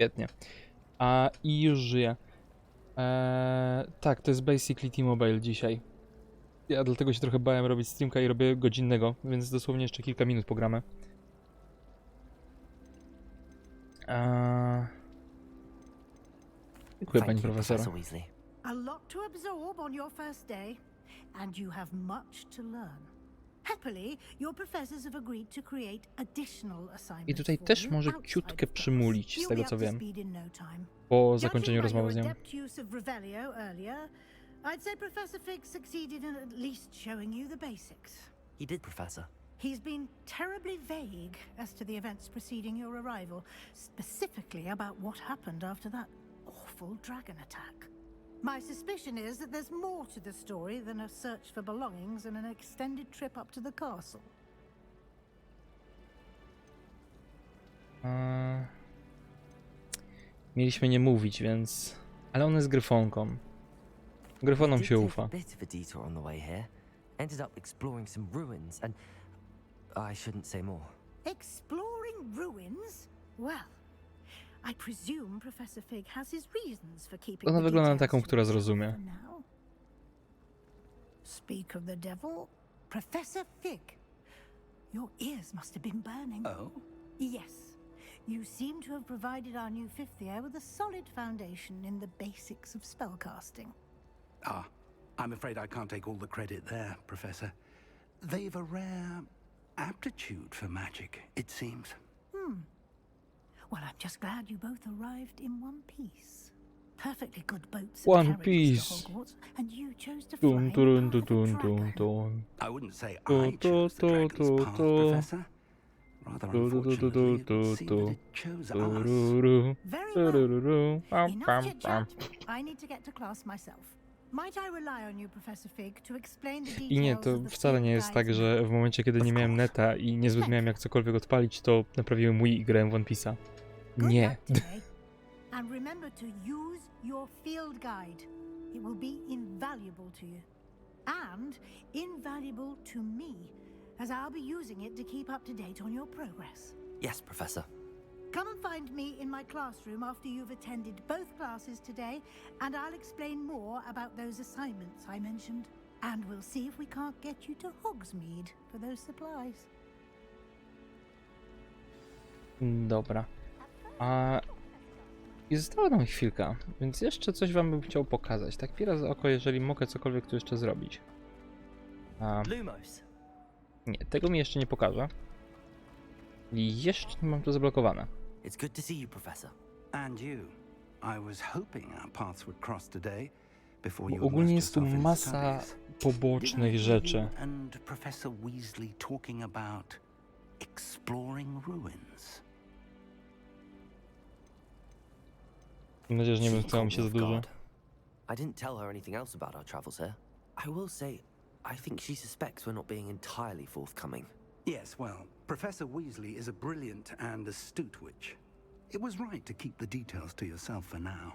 Świetnie. I już żyję. Tak, to jest basically T-Mobile dzisiaj. Ja dlatego się trochę bałem robić streamka i robię godzinnego, więc dosłownie jeszcze kilka minut pogramy. Dziękuję, pani profesor. A lot to absorb on your first day, and you have much to learn. Happily, your professors have agreed to create additional assignments. I tutaj for też you może outside ciutkę of class. przymulić, z You'll tego be co up to wiem, speed in no time. po zakończeniu Judging by rozmowy z your nią. adept use of Revelio earlier, I'd say Professor Fig succeeded in at least showing you the basics. He did, Professor. He's been terribly vague as to the events preceding your arrival, specifically about what happened after that awful dragon attack. My suspicion is that there's more to the story than a search for belongings and an extended trip up to the castle. Mieliśmy nie mówić, więc... Ale ona jest gryfonką. Gryfonom się ufa. Bit of a detour on the way here. Ended up exploring some ruins and I shouldn't say more. Exploring ruins? Well, I presume Professor Fig has his reasons for keeping Ona the wygląda na details taką, to która himself zrozumie. for now. Speak of the devil, Professor Fig. Your ears must have been burning. Oh? Yes. You seem to have provided our new fifth year with a solid foundation in the basics of spellcasting. Ah, I'm afraid I can't take all the credit there, Professor. They've a rare aptitude for magic, it seems. Well, I'm just glad you both arrived in one piece. Perfectly good boats One and carriages piece. to Hogwarts, and you chose to fly Dun, in the dun, path dun, of a dun, dun, dragon. dun. I wouldn't say Tu, I chose the tu, dragon's tu, path, tu. Professor. Rather Tu, tu, tu, tu, unfortunately, it tu, would seem tu. that it chose us. Tururu, Very well. tururu, pam, Enough pam, chit-chat. pam. I need to get to class myself. Might I rely on you, Professor Fig, to explain the I nie, details to of the wcale nie field jest tak, guide's że map? w momencie, kiedy nie miałem neta i niezbyt miałem jak cokolwiek odpalić, to naprawiłem mój i grałem w One Piece'a. Good Nie. luck today. And remember to use your field guide. It will be invaluable to you. And invaluable to me, as I'll be using it to keep up to date on your progress. Yes, Professor. Come and find me in my classroom after you've attended both classes today, and I'll explain more about those assignments I mentioned. And we'll see if we can't get you to Hogsmeade for those supplies. Dobra. I została nam chwilka, więc jeszcze coś wam bym chciał pokazać. Tak pierwsze za oko, jeżeli mogę cokolwiek tu jeszcze zrobić. Lumos. Nie, tego mi jeszcze nie pokażę. I jeszcze mam to zablokowane. It's good to see you, Professor. And you. I was hoping our paths would cross today before Bo you ogólnie immersed jest tu yourself in masa studies. pobocznych Did I hear rzeczy. you and Professor Weasley talking about exploring ruins? Mam nadzieję, że nie She wymknęło mi caught się me za off dużo. guard. I didn't tell her anything else about our travels here. I will say, I think she suspects we're not being entirely forthcoming. Yes, well, Professor Weasley is a brilliant and astute witch. It was right to keep the details to yourself for now.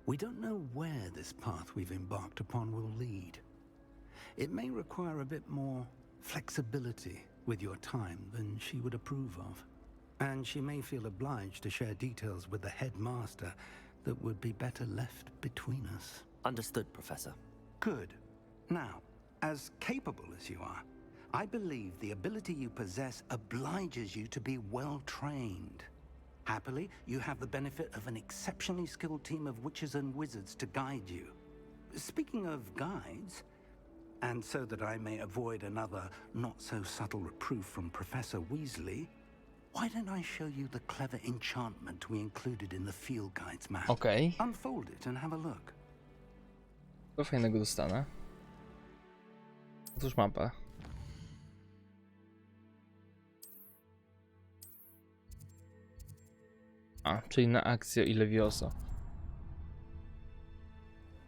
We don't know where this path we've embarked upon will lead. It may require a bit more flexibility with your time than she would approve of. And she may feel obliged to share details with the headmaster that would be better left between us. Understood, Professor. Good. Now, as capable as you are, I believe the ability you possess obliges you to be well trained. Happily, you have the benefit of an exceptionally skilled team of witches and wizards to guide you. Speaking of guides, and so that I may avoid another not-so-subtle reproof from Professor Weasley, why don't I show you the clever enchantment we included in the field guide's map? Okej. Unfold it and have a look. Co fajnego dostanę? Otóż mapę. Czyli na akcję i Levioso.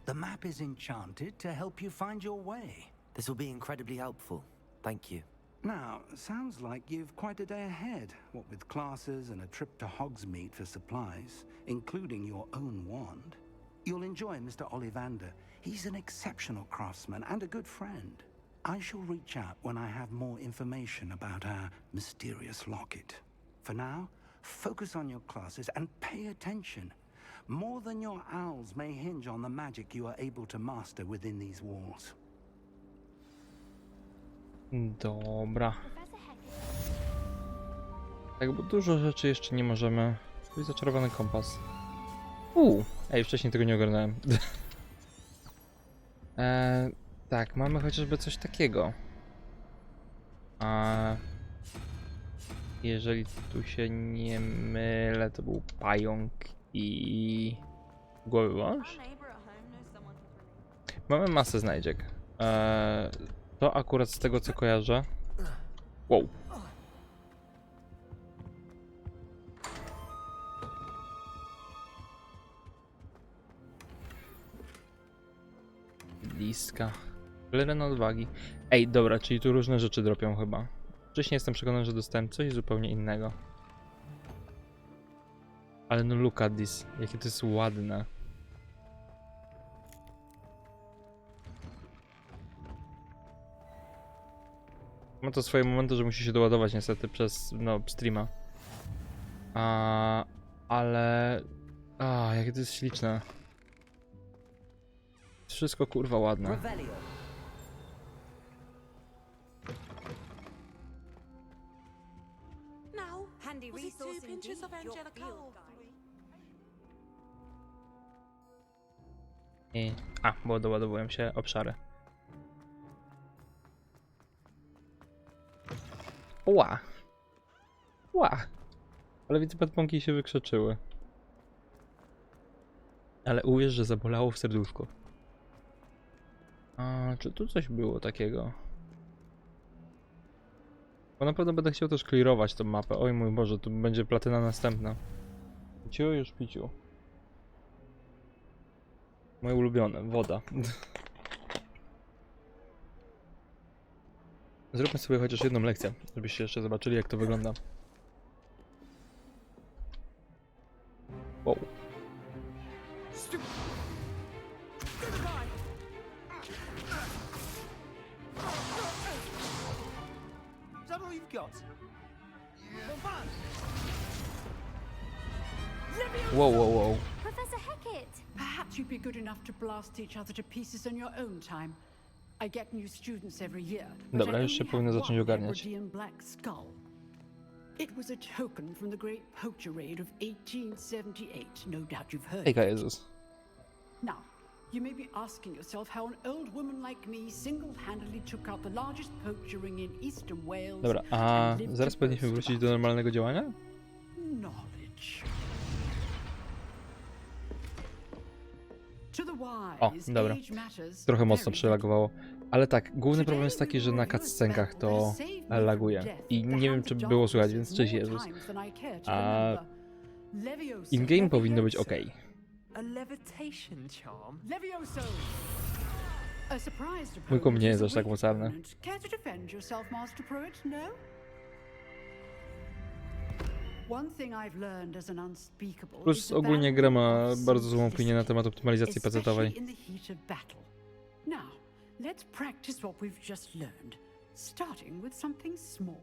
The map is enchanted to help you find your way. This will be incredibly helpful. Thank you. Now, sounds like you've quite a day ahead, what with classes and a trip to Hogsmeade for supplies, including your own wand. You'll enjoy Mr. Ollivander. He's an exceptional craftsman and a good friend. I shall reach out when I have more information about our mysterious locket. For now, Focus on your classes and pay attention. More than your owls may hinge on the magic you are able to master within these walls. Dobra. Tak, bo dużo rzeczy jeszcze nie możemy... Tu jest zaczarowany kompas. Ej, wcześniej tego nie ogarnąłem. Tak, mamy chociażby coś takiego. Jeżeli tu się nie mylę, to był pająk i... głowy wąż? Mamy masę znajdziek. To akurat z tego co kojarzę. Wow. Bliska. Peleryn odwagi. Ej, dobra, czyli tu różne rzeczy dropią chyba. Wcześniej jestem przekonany, że dostałem coś zupełnie innego. Ale no look at this. Jakie to jest ładne. Ma to swoje momenty, że musi się doładować niestety przez, no, streama. Ale... jakie to jest śliczne. Wszystko kurwa ładne. Bo doładowują się obszary. Ła! Ale widzę, podpąki się wykrzeczyły. Ale uwierz, że zabolało w serduszko. Czy tu coś było takiego? Bo na pewno będę chciał też clearować tą mapę. Oj mój Boże, tu będzie platyna następna. Piciu już piciu. Moje ulubione, woda. Zróbmy sobie chociaż jedną lekcję, żebyście jeszcze zobaczyli, jak to wygląda. Wow. Wow. Professor Hecat! Perhaps you'd be good enough to blast each other to pieces in your own time. I get new students every year. Dobra, już się powinno zacząć ogarniać. Black skull. It was a token from the great poacher raid of 1878. No doubt you've heard. Ejka Jezus. Now, you may be asking yourself how an old woman like me single-handedly took out the largest poacher ring in eastern Wales. Dobra, zaraz powinniśmy wrócić do normalnego działania? Knowledge. Dobra. Trochę mocno przelagowało. Ale tak, główny problem jest taki, że na cutscenkach to laguje. I nie wiem, czy było słychać, więc cześć Jezus. In-game powinno być ok. Mój kom nie jest aż tak mocarny. Plus ogólnie gra ma bardzo złą opinię na temat optymalizacji pecetowej. Now, let's practice what we've just learned, starting with something small.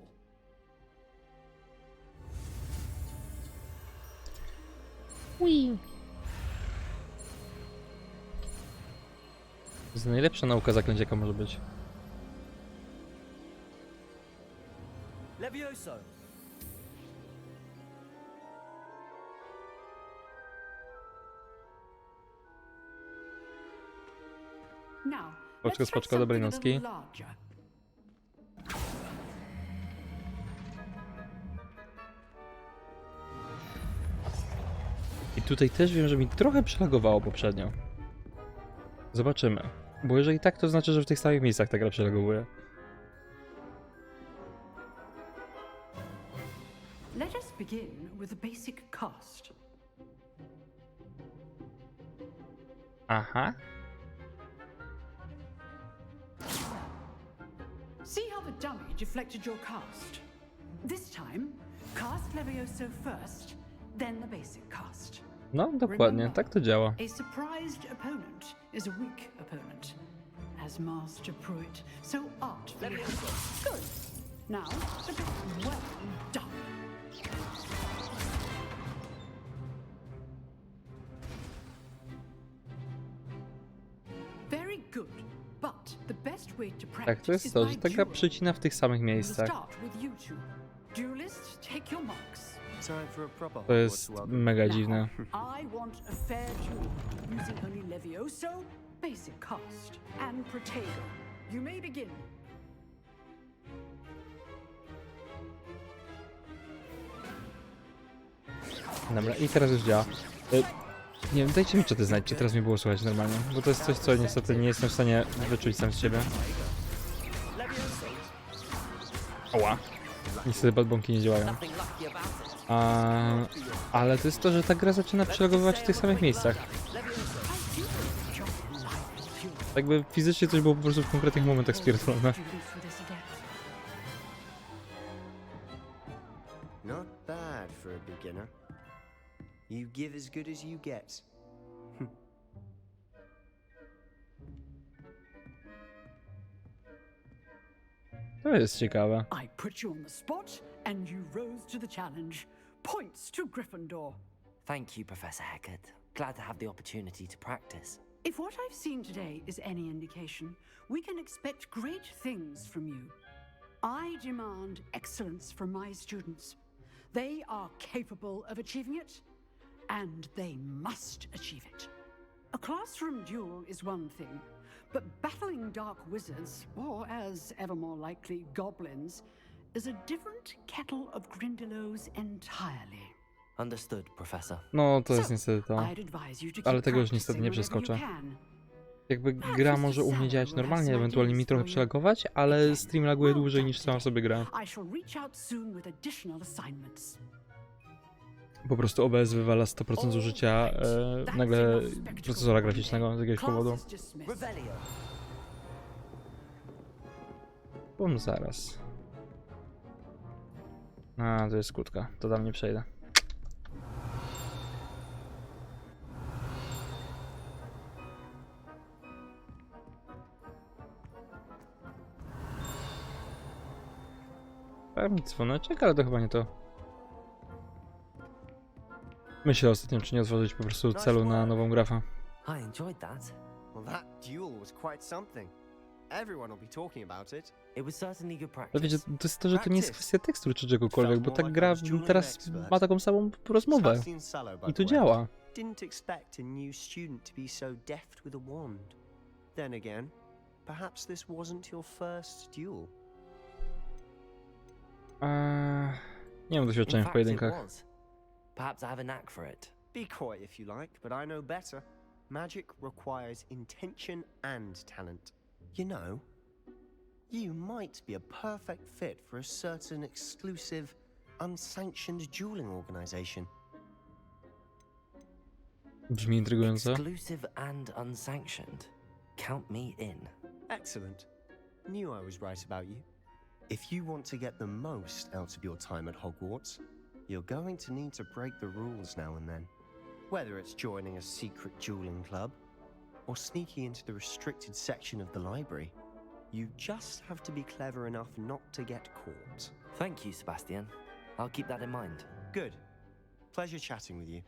To jest najlepsza nauka zaklęć, jaka może być. Levioso. Spoczko, dobrej nocki. I tutaj też wiem, że mi trochę przelagowało poprzednio. Zobaczymy. Bo jeżeli tak, to znaczy, że w tych samych miejscach ta gra przelagowuje. Let us begin with the basic cast. Aha. See how the dummy deflected your cast? This time, cast Levioso first, then the basic cast. No, dokładnie, tak to działa. A surprised opponent is a weak opponent. As Master Pruitt so artfully... Good. Now, well done. good. But the best way to practice Tak, to jest is to, by że ta gra duel. przycina w tych samych We'll miejscach. start with you two. Duelists, take your marks. Time for a proper To jest Hogwarts welcome. mega dziwne. I want a fair duel, using only Levioso, basic cast, and Protego. You may begin. Dobra, i teraz już działa. Nie wiem, dajcie mi czat znać, czy teraz mi było słychać normalnie, bo to jest coś, co niestety nie jestem w stanie wyczuć sam z siebie. Oła. Niestety badbomki nie działają. Ale to jest to, że ta gra zaczyna przelogowywać w tych samych miejscach. Jakby fizycznie coś było po prostu w konkretnych momentach spierdolone. Not bad for a beginner. You give as good as you get. To jest ciekawe. I put you on the spot, and you rose to the challenge. Points to Gryffindor. Thank you, Professor Hecat. Glad to have the opportunity to practice. If what I've seen today is any indication, we can expect great things from you. I demand excellence from my students. They are capable of achieving it, and they must achieve it. A classroom duel is one thing, but battling dark wizards, or as ever more likely, goblins, is a different kettle of Grindylows entirely. Understood, Professor. No, to jest So, niestety to. I'd advise you to keep Ale tego już niestety nie practicing whenever przeskoczę. you can. Jakby gra może u mnie działać normalnie, ewentualnie mi trochę przelagować, ale stream laguje dłużej niż sama sobie gra. I shall reach out soon with additional assignments. Po prostu OBS wywala 100% zużycia nagle procesora graficznego z jakiegoś powodu. Class is dismissed. Revelio. Bum, zaraz. A, to jest skrótka. To tam nie przejdę. Pewnie dzwoneczek, ale to chyba nie to. Myślę ostatnio, czy nie otworzyć po prostu celu na nową grafę. I enjoyed that. Well, that duel was quite something. Everyone will be talking about it. It was certainly good Ale practice. wiecie, to jest to, że to nie jest kwestia tekstur czy czegokolwiek, bo ta gra teraz ma taką samą rozmowę. Sebastian Sallow, by I the to way, działa. didn't expect a new student to be so deft with a wand. Then again, perhaps this wasn't your first duel. Nie mam In doświadczenia w fact, it pojedynkach. was. Perhaps I have a knack for it. Be quiet if you like, but I know better. Magic requires intention and talent. You know, you might be a perfect fit for a certain exclusive, unsanctioned dueling organization. Brzmi intrygująco. Exclusive and unsanctioned. Count me in. Excellent. Knew I was right about you. If you want to get the most out of your time at Hogwarts, you're going to need to break the rules now and then. Whether it's joining a secret dueling club, or sneaking into the restricted section of the library, you just have to be clever enough not to get caught. Thank you, Sebastian. I'll keep that in mind. Good. Pleasure chatting with you.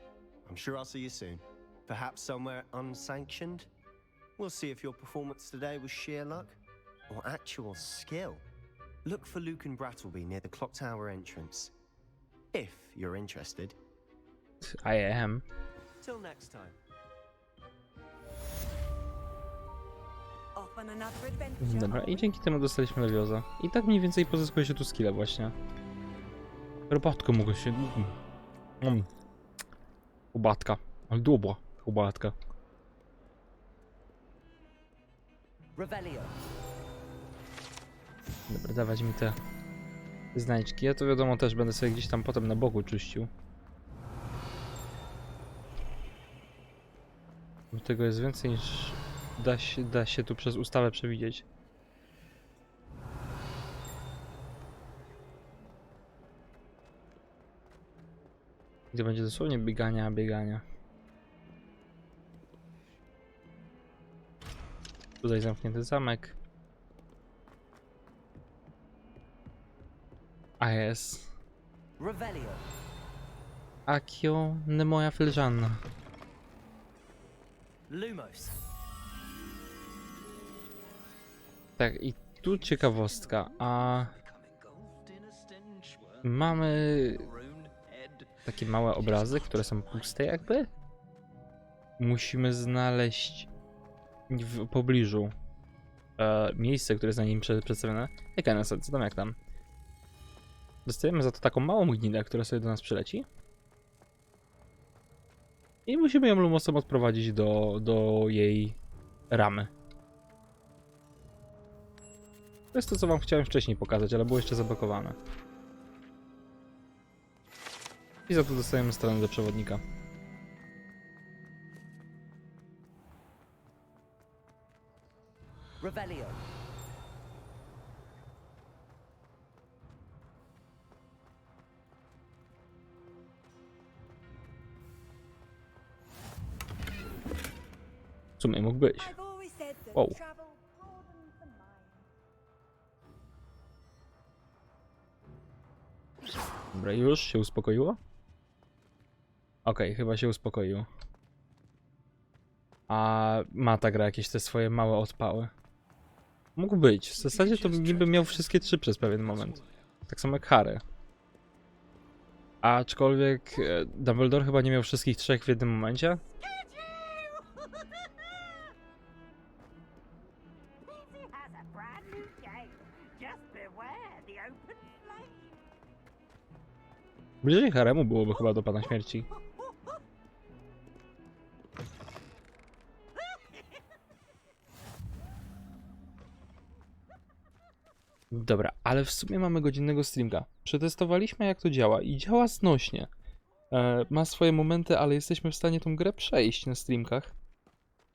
I'm sure I'll see you soon. Perhaps somewhere unsanctioned? We'll see if your performance today was sheer luck or actual skill. Look for Luke and Brattleby near the clock tower entrance. If you're interested. I am. Till next time. Off on another adventure. Dobra, i dzięki temu dostaliśmy Leviosa. I tak mniej więcej pozyskuje się tu skilla właśnie. Robotko mogę się... Chubatka. Ale dobra, chubatka. Revelio. Dobra, dawać mi te znajdźki. Ja to wiadomo też będę sobie gdzieś tam potem na boku czyścił. Bo tego jest więcej niż da się tu przez ustawę przewidzieć. Gdzie będzie dosłownie biegania. Tutaj zamknięty zamek. A jest. Revelio. Akio, nie moja filiżanna. Lumos. Tak, i tu ciekawostka, a mamy takie małe obrazy, które są puste jakby. Musimy znaleźć w pobliżu miejsce, które jest na nim przedstawione. Jaka nas, co tam, jak tam? Dostajemy za to taką małą gninę, która sobie do nas przyleci. I musimy ją lumosem odprowadzić do jej ramy. To jest to, co wam chciałem wcześniej pokazać, ale było jeszcze zablokowane. I za to dostajemy stronę do przewodnika. Revelio. W sumie mógł być. I've always said that Wow. travel hardens the mind. Dobra, już się uspokoiło? Okej, chyba się uspokoiło. A ma ta gra jakieś te swoje małe odpały? Mógł być. W zasadzie to niby miał wszystkie 3 przez pewien moment. Tak samo jak Harry. Aczkolwiek Dumbledore chyba nie miał wszystkich 3 w jednym momencie. Easy has a brand new game. Just beware the open flame. Bliżej Haremu byłoby chyba do Pana Śmierci. Dobra, ale w sumie mamy godzinnego streamka. Przetestowaliśmy, jak to działa i działa znośnie. Ma swoje momenty, ale jesteśmy w stanie tą grę przejść na streamkach.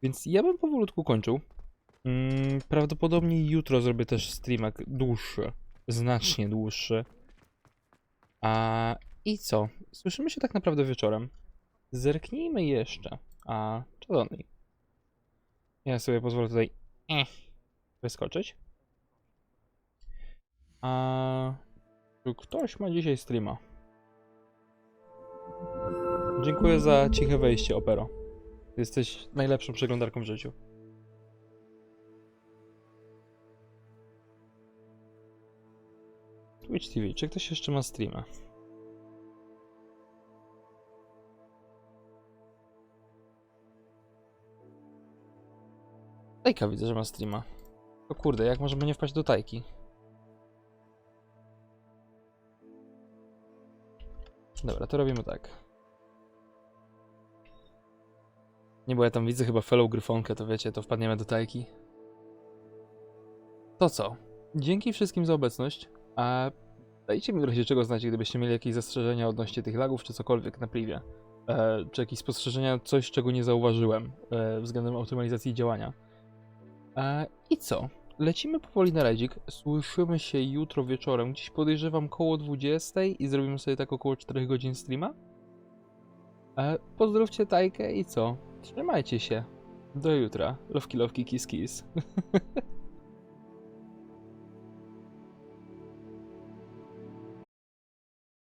Więc ja bym powolutku kończył. Prawdopodobnie jutro zrobię też streamek dłuższy. Znacznie dłuższy. I co? Słyszymy się tak naprawdę wieczorem. Zerknijmy jeszcze. Czadowni. Ja sobie pozwolę tutaj wyskoczyć. Czy ktoś ma dzisiaj streama? Dziękuję za ciche wejście, Opero. Jesteś najlepszą przeglądarką w życiu. Twitch TV, czy ktoś jeszcze ma streama? Tajka widzę, że ma streama. O kurde, jak możemy nie wpaść do Tajki? Dobra, to robimy tak. Nie, bo ja tam widzę chyba fellow Gryfonkę, to wiecie, to wpadniemy do Tajki. To co? Dzięki wszystkim za obecność, a dajcie mi w razie czego znać, gdybyście mieli jakieś zastrzeżenia odnośnie tych lagów, czy cokolwiek na privie. Czy jakieś spostrzeżenia, coś czego nie zauważyłem względem optymalizacji działania. I co? Lecimy powoli na rajdzik, słyszymy się jutro wieczorem, gdzieś podejrzewam koło 20 i zrobimy sobie tak około 4 godzin streama. Pozdrówcie Tajkę i co? Trzymajcie się. Do jutra. Lowki, kiss, kiss.